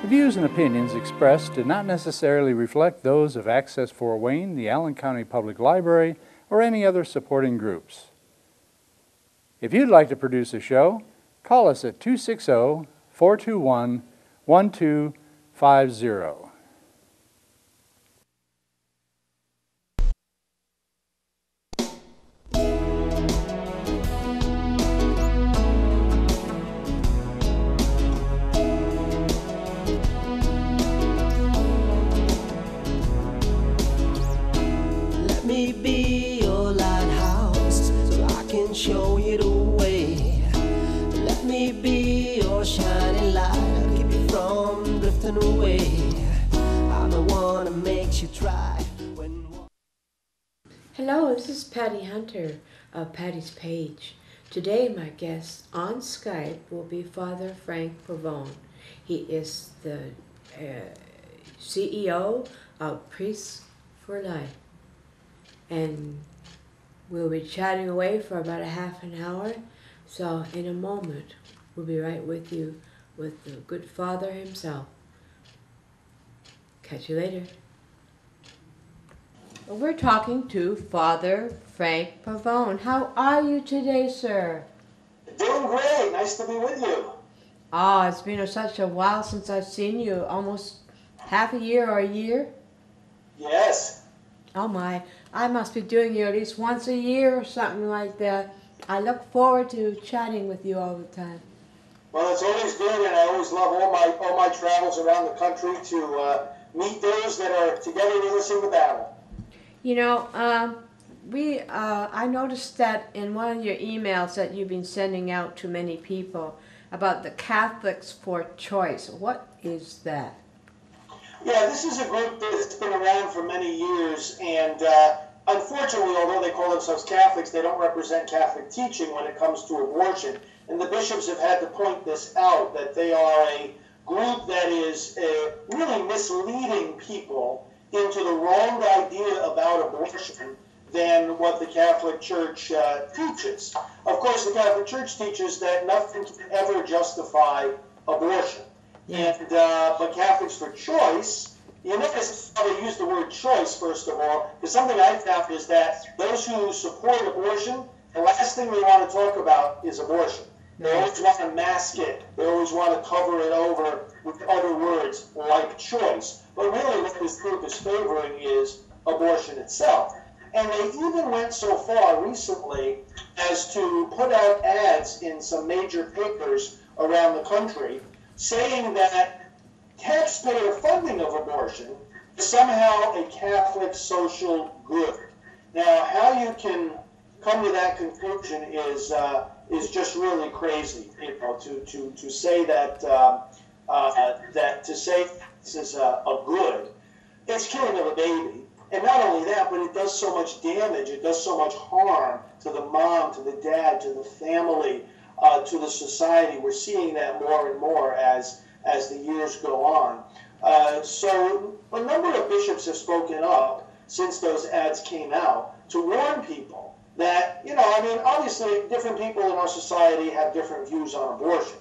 The views and opinions expressed do not necessarily reflect those of Access Fort Wayne, the Allen County Public Library, or any other supporting groups. If you'd like to produce a show, call us at 260-421-1250. Let me be your lighthouse so I can show you the way. Let me be your shining light, I'll keep you from drifting away. I'm the one that makes you try when... Hello, this is Patty Hunter of Patty's Page. Today my guest on Skype will be Father Frank Pavone. He is the CEO of Priests for Life. And we'll be chatting away for about a half an hour. So in a moment, we'll be right with you with the good Father himself. Catch you later. We're talking to Father Frank Pavone. How are you today, sir? Doing great. Nice to be with you. Oh, it's been such a while since I've seen you. Almost half a year or a year? Yes. Oh my, I must be doing you at least once a year or something like that. I look forward to chatting with you all the time. Well, it's always good, and I always love all my travels around the country to meet those that are together with us in the battle. You know, I noticed that in one of your emails that you've been sending out to many people about the Catholics for Choice. What is that? Yeah, this is a group that's been around for many years, and unfortunately, although they call themselves Catholics, they don't represent Catholic teaching when it comes to abortion. And the bishops have had to point this out, that they are a group that is really misleading people into the wrong idea about abortion than what the Catholic Church teaches. Of course, the Catholic Church teaches that nothing can ever justify abortion. Yeah. And but Catholics for Choice, you notice how they use the word choice, first of all, because something I found is that those who support abortion, the last thing they want to talk about is abortion. They always want to mask it. They always want to cover it over with other words like choice. But really what this group is favoring is abortion itself. And they even went so far recently as to put out ads in some major papers around the country saying that taxpayer funding of abortion is somehow a Catholic social good. Now, how you can come to that conclusion is just really crazy. You know, to say that to say this is a good, it's killing of a baby. And not only that, but it does so much damage. It does so much harm to the mom, to the dad, to the family, to the society. We're seeing that more and more as the years go on. So a number of bishops have spoken up since those ads came out to warn people that, you know, I mean, obviously different people in our society have different views on abortion.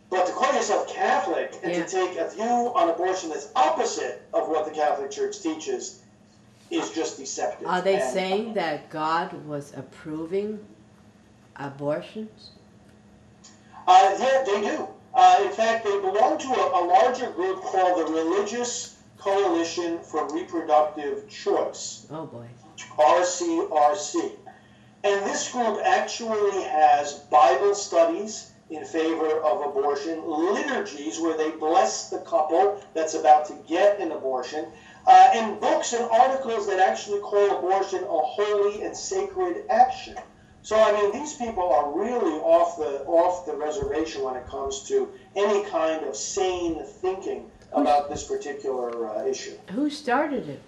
But to call yourself Catholic and to take a view on abortion that's opposite of what the Catholic Church teaches is just deceptive. Are they saying that God was approving abortions? Yeah, they do. In fact, they belong to a larger group called the Religious Coalition for Reproductive Choice. Oh boy. RCRC. And this group actually has Bible studies in favor of abortion, liturgies where they bless the couple that's about to get an abortion, and books and articles that actually call abortion a holy and sacred action. So, I mean, these people are really off the reservation when it comes to any kind of sane thinking about this particular issue. Who started it?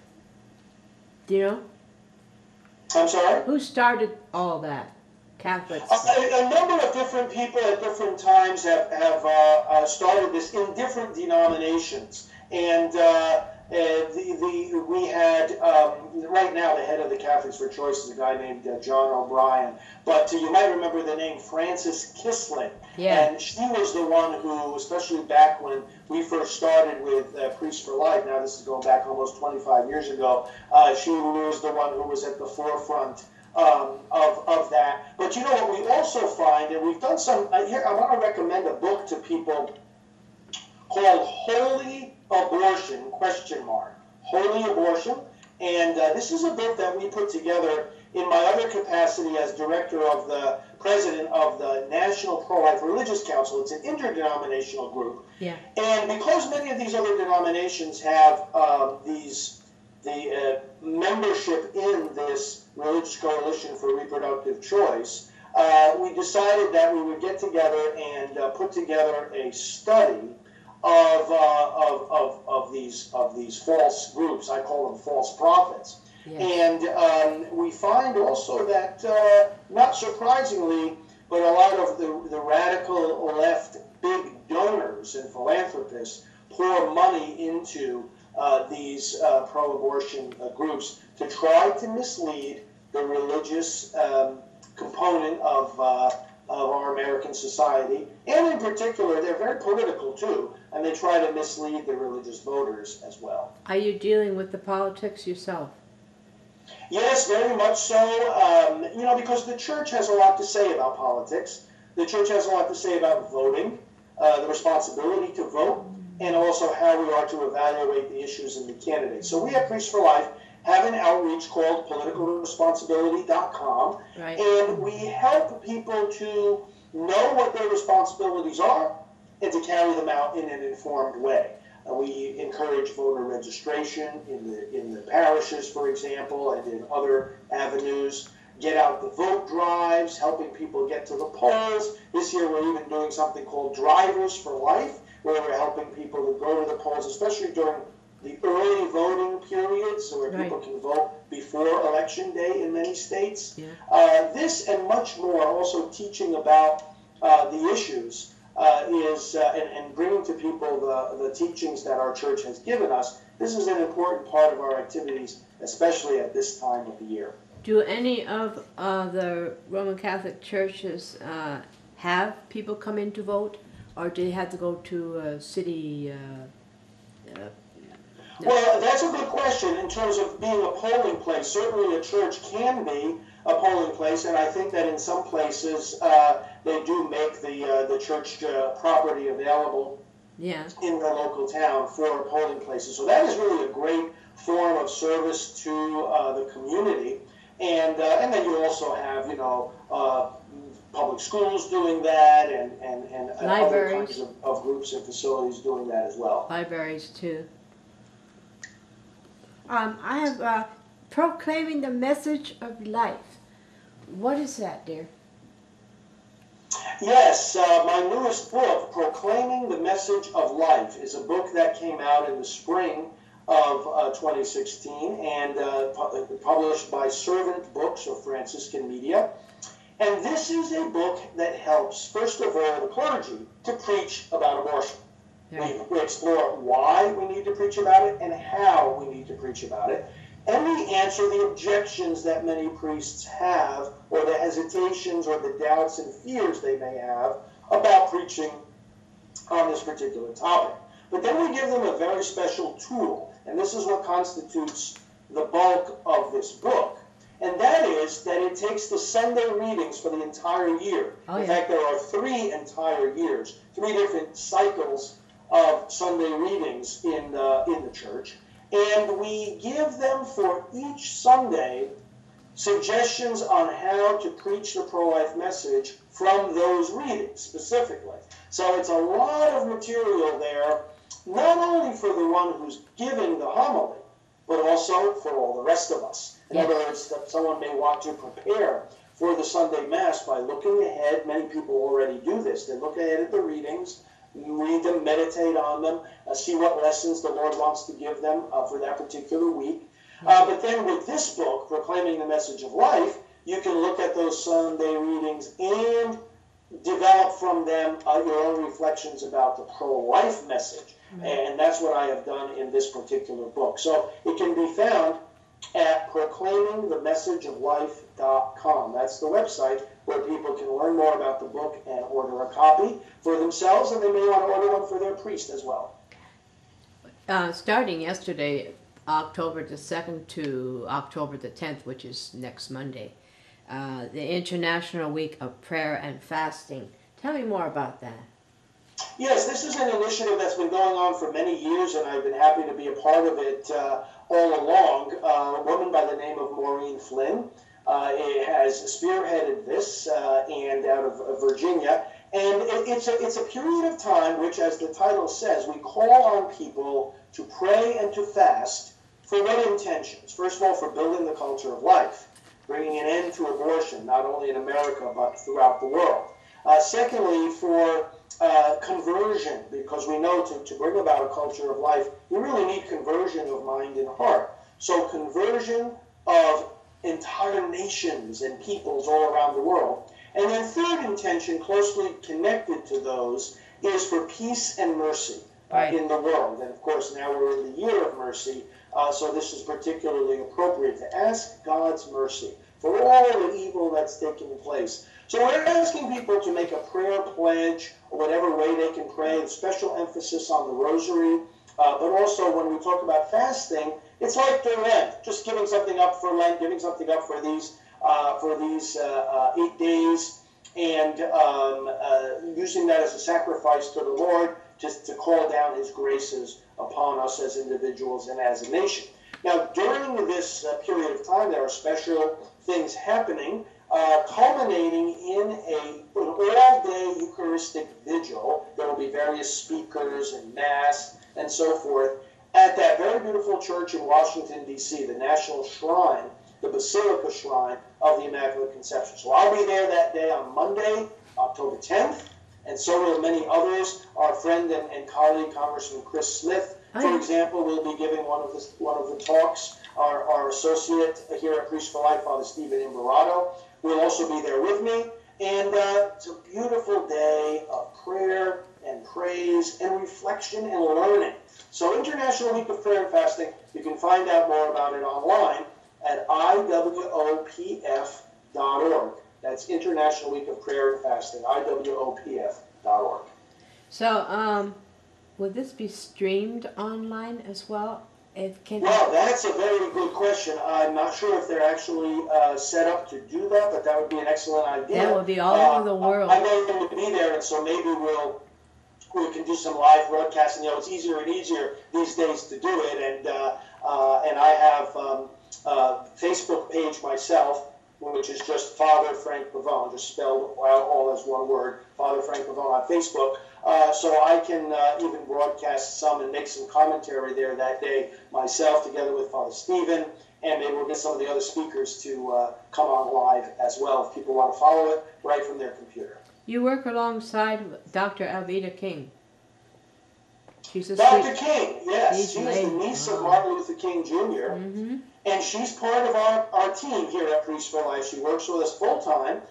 Do you know? I'm sorry? Who started all that? Catholics? A number of different people at different times have started this in different denominations. And We had, right now the head of the Catholics for Choice is a guy named John O'Brien, but you might remember the name Frances Kissling. Yeah. And she was the one who, especially back when we first started with Priests for Life, now this is going back almost 25 years ago, she was the one who was at the forefront of that. But you know what we also find, and we've done some, here I want to recommend a book to people called Holy Abortion, ? Holy Abortion. And this is a book that we put together in my other capacity as director of the president of the National Pro-Life Religious Council. It's an interdenominational group. Yeah. And because many of these other denominations have the membership in this Religious Coalition for Reproductive Choice, we decided that we would get together and put together a study of these false groups. I call them false prophets. Yes. And we find also that, not surprisingly, but a lot of the radical left big donors and philanthropists pour money into these pro-abortion groups to try to mislead the religious component of our American society. And in particular, they're very political too, and they try to mislead the religious voters as well. Are you dealing with the politics yourself? Yes, very much so. You know, because the church has a lot to say about politics. The church has a lot to say about voting, the responsibility to vote, and also how we are to evaluate the issues and the candidates. So we at Priests for Life have an outreach called politicalresponsibility.com, Right. and we help people to know what their responsibilities are and to carry them out in an informed way. We encourage voter registration in the parishes, for example, and in other avenues. Get out the vote drives, helping people get to the polls. This year we're even doing something called Drivers for Life, where we're helping people to go to the polls, especially during the early voting periods, so where Right. people can vote before Election Day in many states. Yeah. This and much more, also teaching about the issues, and bringing to people the teachings that our church has given us. This is an important part of our activities, especially at this time of the year. Do any of the Roman Catholic churches have people come in to vote, or do they have to go to a city? Well, that's a good question in terms of being a polling place. Certainly a church can be a polling place, and I think that in some places they do make the church property available Yeah. in the local town for polling places. So that is really a great form of service to the community. And then you also have, you know, public schools doing that, and other kinds of groups and facilities doing that as well. Libraries too. I have proclaiming the message of life. What is that, dear? Yes, my newest book, Proclaiming the Message of Life, is a book that came out in the spring of 2016 and published by Servant Books or Franciscan Media. And this is a book that helps, first of all, the clergy to preach about abortion. Yeah. We explore why we need to preach about it and how we need to preach about it. And we answer the objections that many priests have, or the hesitations or the doubts and fears they may have about preaching on this particular topic. But then we give them a very special tool, and this is what constitutes the bulk of this book. And that is that it takes the Sunday readings for the entire year. In fact, there are 3 entire years, 3 different cycles of Sunday readings in the church. And we give them for each Sunday suggestions on how to preach the pro-life message from those readings specifically. So it's a lot of material there, not only for the one who's giving the homily, but also for all the rest of us. In other words, that someone may want to prepare for the Sunday Mass by looking ahead. Many people already do this. They look ahead at the readings, read them, meditate on them, see what lessons the Lord wants to give them for that particular week. But then with this book, Proclaiming the Message of Life, you can look at those Sunday readings and develop from them your own reflections about the pro-life message. And that's what I have done in this particular book. So it can be found at proclaimingthemessageoflife.com. That's the website where people can learn more about the book and order a copy for themselves, and they may want to order one for their priest as well. Starting yesterday, October the 2nd to October the 10th, which is next Monday, the International Week of Prayer and Fasting. Tell me more about that. Yes, this is an initiative that's been going on for many years, and I've been happy to be a part of it all along. A woman by the name of Maureen Flynn has spearheaded this, and out of Virginia. And it's a period of time which, as the title says, we call on people to pray and to fast for what intentions? First of all, for building the culture of life, bringing an end to abortion, not only in America, but throughout the world. Secondly, for conversion, because we know to bring about a culture of life, you really need conversion of mind and heart. So conversion of entire nations and peoples all around the world. And then third intention, closely connected to those, is for peace and mercy in the world. And of course, now we're in the year of mercy, so this is particularly appropriate to ask God's mercy for all the evil that's taking place. So we're asking people to make a prayer pledge, or whatever way they can pray, with special emphasis on the rosary. But also when we talk about fasting, it's like the Lent, just giving something up for Lent, giving something up for these 8 days, and using that as a sacrifice to the Lord, just to call down His graces upon us as individuals and as a nation. Now, during this period of time, there are special things happening, culminating in an all-day Eucharistic vigil. There will be various speakers and Mass and so forth at that very beautiful church in Washington, D.C., the National Shrine, the Basilica Shrine of the Immaculate Conception. So I'll be there that day on Monday, October 10th, and so will many others. Our friend and colleague, Congressman Chris Smith, for example, will be giving one of the talks. Our associate here at Priest for Life, Father Stephen Imperato, will also be there with me. And it's a beautiful day of prayer and praise and reflection and learning. So International Week of Prayer and Fasting, you can find out more about it online at iwopf.org. That's International Week of Prayer and Fasting, iwopf.org. So, will this be streamed online as well? Well, that's a very good question. I'm not sure if they're actually set up to do that, but that would be an excellent idea. That would be all over the world. I know it would be there, and so maybe we can do some live broadcasting. You know, it's easier and easier these days to do it, and I have a Facebook page myself, which is just Father Frank Pavone, just spelled all as one word, Father Frank Pavone on Facebook. So I can even broadcast some and make some commentary there that day myself, together with Father Stephen, and maybe we'll get some of the other speakers to come on live as well if people want to follow it right from their computer. You work alongside Dr. Alveda King. She's Dr. King, yes. She's the niece of Martin Luther King Jr., and she's part of our team here at Priest for Life. She works with us full-time.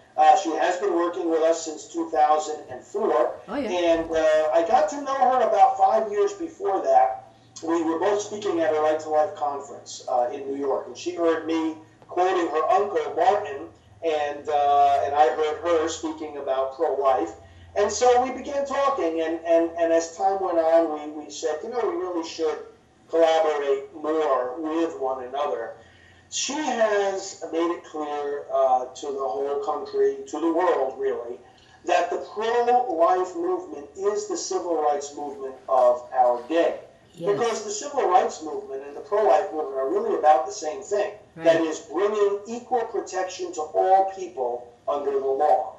She has been working with us since 2004, and I got to know her about 5 years before that. We were both speaking at a Right to Life conference in New York, and she heard me quoting her uncle, Martin, and I heard her speaking about pro-life. And so we began talking, and as time went on, we said, you know, we really should collaborate more with one another. She has made it clear to the whole country, to the world really, that the pro-life movement is the civil rights movement of our day. Yes. Because the civil rights movement and the pro-life movement are really about the same thing. Right. That is, bringing equal protection to all people under the law.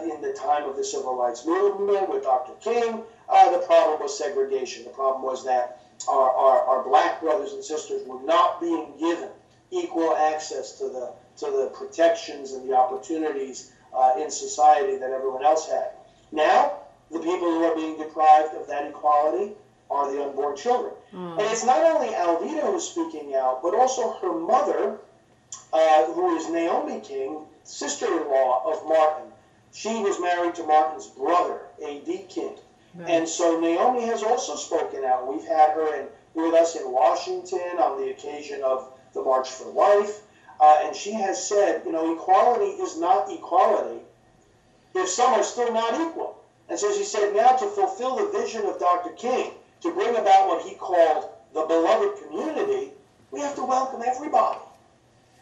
In the time of the civil rights movement with Dr. King, the problem was segregation. The problem was that our black brothers and sisters were not being given equal access to the protections and the opportunities in society that everyone else had. Now, the people who are being deprived of that equality are the unborn children. And it's not only Alveda who's speaking out, but also her mother, who is Naomi King, sister-in-law of Martin. she was married to Martin's brother, A.D. King. Right. And so Naomi has also spoken out. We've had her with us in Washington on the occasion of the March for Life. And she has said, equality is not equality if some are still not equal. And so she said, now to fulfill the vision of Dr. King, to bring about what he called the beloved community, we have to welcome everybody.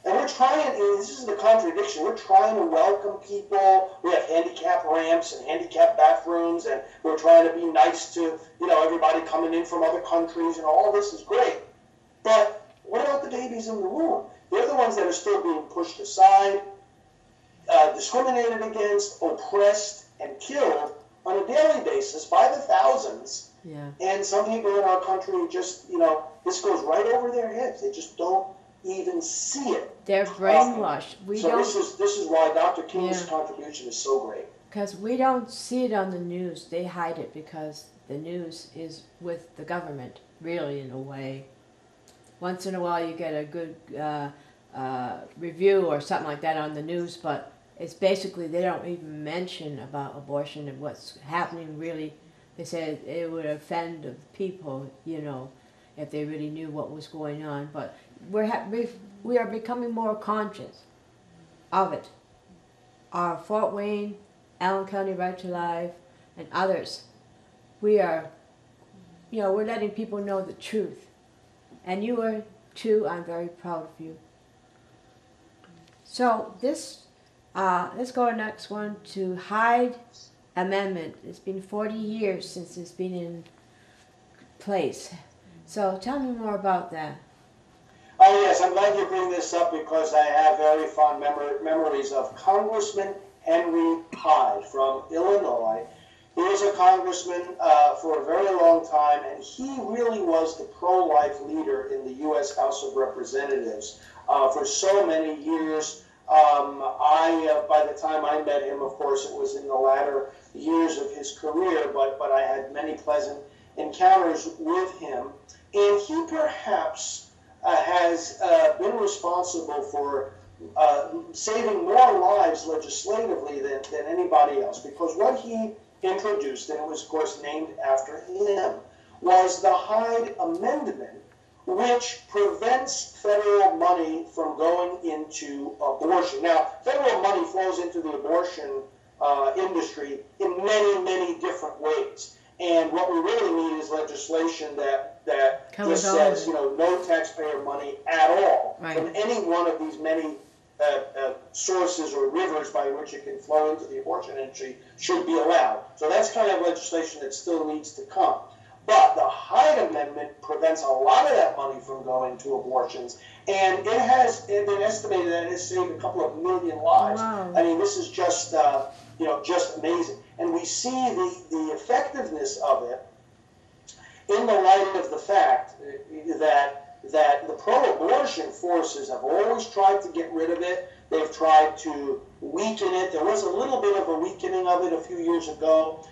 And we're trying, and this is the contradiction, we're trying to welcome people. We have handicap ramps and handicap bathrooms, and we're trying to be nice to, everybody coming in from other countries, and all this is great. But what about the babies in the womb? They're the ones that are still being pushed aside, discriminated against, oppressed, and killed on a daily basis by the thousands. Yeah. And some people in our country just, this goes right over their heads. They just don't even see it. They're brainwashed. This is why Dr. King's contribution is so great. Because we don't see it on the news. They hide it because the news is with the government, really, in a way. Once in a while you get a good review or something like that on the news, but it's basically they don't even mention about abortion and what's happening really. They said it would offend the people, if they really knew what was going on. But we are becoming more conscious of it. Our Fort Wayne, Allen County Right to Life, and others, we are, we're letting people know the truth. And you are too. I'm very proud of you. So let's go to the next one, to Hyde Amendment. It's been 40 years since it's been in place. So tell me more about that. Oh yes, I'm glad you bring this up because I have very fond memories of Congressman Henry Hyde from Illinois. He was a congressman for a very long time, and he really was the pro-life leader in the U.S. House of Representatives for so many years. By the time I met him, of course, it was in the latter years of his career, but I had many pleasant encounters with him. And he perhaps has been responsible for saving more lives legislatively than anybody else, because what he introduced, and it was, of course, named after him, was the Hyde Amendment, which prevents federal money from going into abortion. Now, federal money flows into the abortion industry in many, many different ways. And what we really need is legislation that just says, no taxpayer money at all from any one of these many sources or rivers by which it can flow into the abortion industry should be allowed. So that's kind of legislation that still needs to come. But the Hyde Amendment prevents a lot of that money from going to abortions, and it has been estimated that it has saved a couple of million lives. Wow. I mean, this is just just amazing, and we see the effectiveness of it in the light of the fact that the pro-abortion forces have always tried to get rid of it. They've tried to weaken it. There was a little bit of a weakening of it a few years ago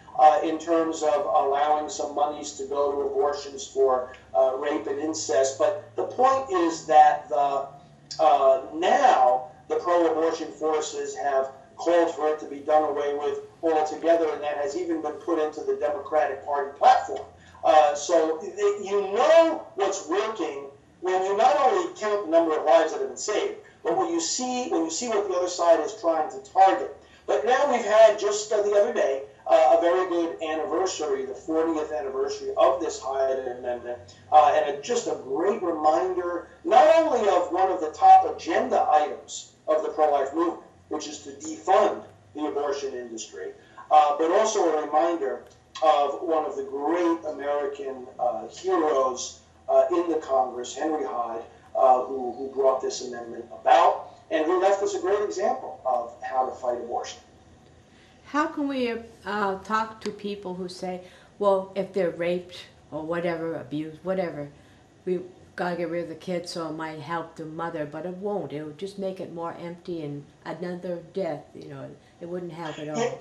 in terms of allowing some monies to go to abortions for rape and incest. But the point is that now the pro-abortion forces have called for it to be done away with altogether, and that has even been put into the Democratic Party platform. So you know what's working when you not only count the number of lives that have been saved, but when you see what the other side is trying to target. But now we've had just the other day a very good anniversary, the 40th anniversary of this Hyde Amendment, and just a great reminder not only of one of the top agenda items of the pro-life movement, which is to defund the abortion industry, but also a reminder of one of the great American heroes in the Congress, Henry Hyde, who brought this amendment about, and who left us a great example of how to fight abortion. How can we talk to people who say, well, if they're raped or whatever, abused, whatever, we gotta get rid of the kid so it might help the mother, but it won't. It would just make it more empty and another death. It wouldn't help at all.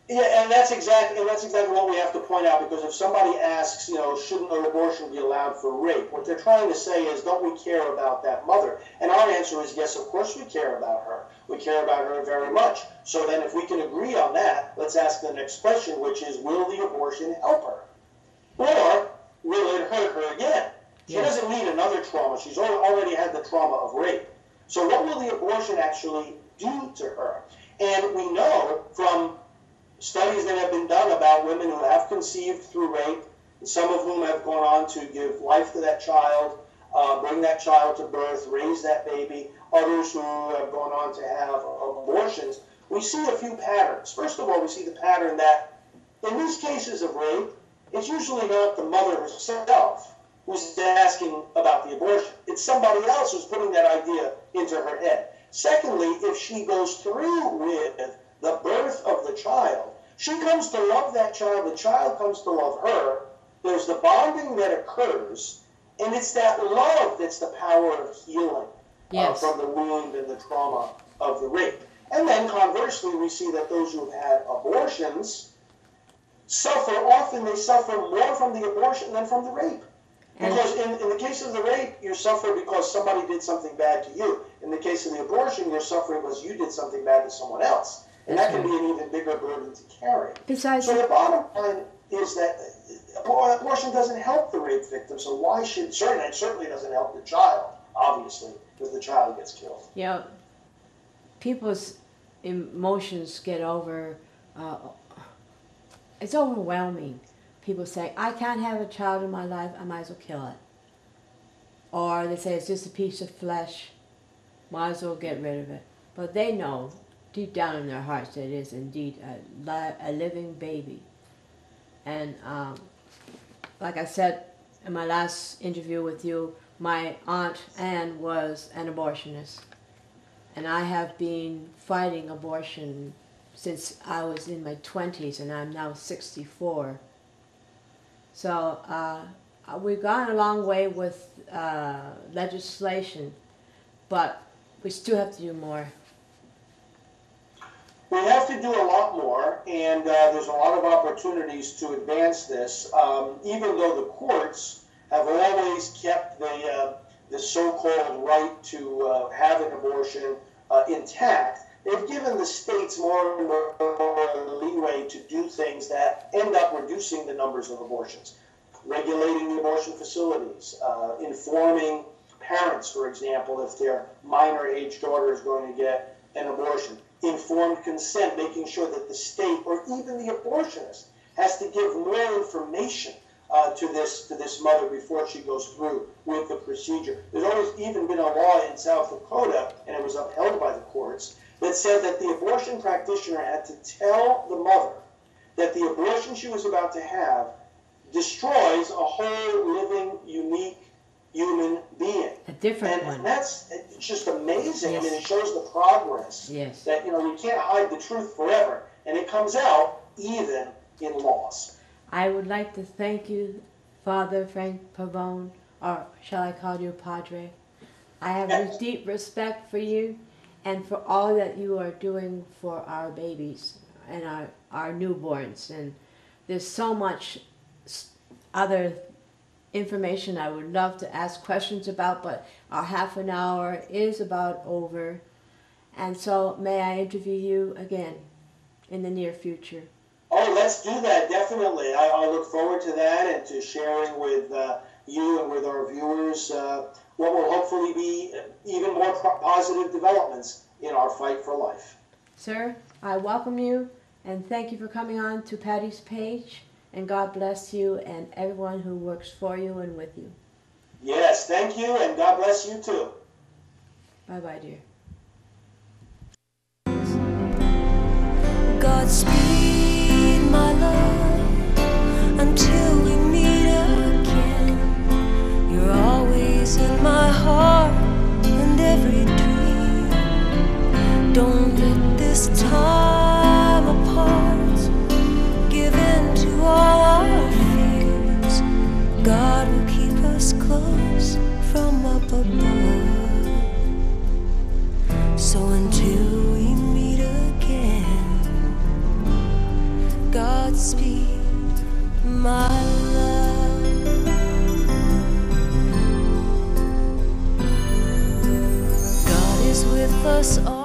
Yeah, and that's exactly what we have to point out, because if somebody asks, shouldn't an abortion be allowed for rape? What they're trying to say is, don't we care about that mother? And our answer is, yes, of course we care about her. We care about her very much. So then if we can agree on that, let's ask the next question, which is, will the abortion help her? Or will it hurt her again? She doesn't need another trauma. She's already had the trauma of rape. So what will the abortion actually do to her? And we know from studies that have been done about women who have conceived through rape, some of whom have gone on to give life to that child, bring that child to birth, raise that baby, others who have gone on to have abortions, we see a few patterns. First of all, we see the pattern that in these cases of rape, it's usually not the mother herself who's asking about the abortion. It's somebody else who's putting that idea into her head. Secondly, if she goes through with the birth of the child, she comes to love that child, the child comes to love her, there's the bonding that occurs, and it's that love that's the power of healing from the wound and the trauma of the rape. And then conversely, we see that those who have had abortions suffer, often they suffer more from the abortion than from the rape. Because in the case of the rape, you suffer because somebody did something bad to you. In the case of the abortion, you're suffering because you did something bad to someone else. And that can be an even bigger burden to carry. Besides, so the bottom line is that abortion doesn't help the rape victim, so why should, it certainly doesn't help the child, obviously, because the child gets killed. Yeah, people's emotions get over, it's overwhelming. People say, I can't have a child in my life, I might as well kill it. Or they say, it's just a piece of flesh, might as well get rid of it. But they know, deep down in their hearts, that it is indeed a living baby. And like I said in my last interview with you, my Aunt Anne was an abortionist. And I have been fighting abortion since I was in my 20s, and I'm now 64. So we've gone a long way with legislation, but we still have to do more. We have to do a lot more, and there's a lot of opportunities to advance this, even though the courts have always kept the so-called right to have an abortion intact. They've given the states more and more leeway to do things that end up reducing the numbers of abortions. Regulating the abortion facilities, informing parents, for example, if their minor-age daughter is going to get an abortion. Informed consent, making sure that the state or even the abortionist has to give more information to this mother before she goes through with the procedure. There's always even been a law in South Dakota, and it was upheld by the courts, that said that the abortion practitioner had to tell the mother that the abortion she was about to have destroys a whole living, unique human being. A different one. And that's just amazing. Yes. I mean, it shows the progress. Yes. That, you can't hide the truth forever. And it comes out even in laws. I would like to thank you, Father Frank Pavone, or shall I call you Padre? I have a deep respect for you and for all that you are doing for our babies and our newborns. And there's so much other information I would love to ask questions about, but our half an hour is about over. And so may I interview you again in the near future? Oh, let's do that, definitely. I look forward to that and to sharing with you and with our viewers what will hopefully be even more positive developments in our fight for life. Sir, I welcome you and thank you for coming on to Patty's page. And God bless you and everyone who works for you and with you. Yes, thank you, and God bless you too. Bye-bye, dear. Godspeed, my love, until we meet again. You're always in my heart and every dream. Don't let this time apart give in to all our fears. God will keep us close from up above. So until we meet again, Godspeed, my love. God is with us all.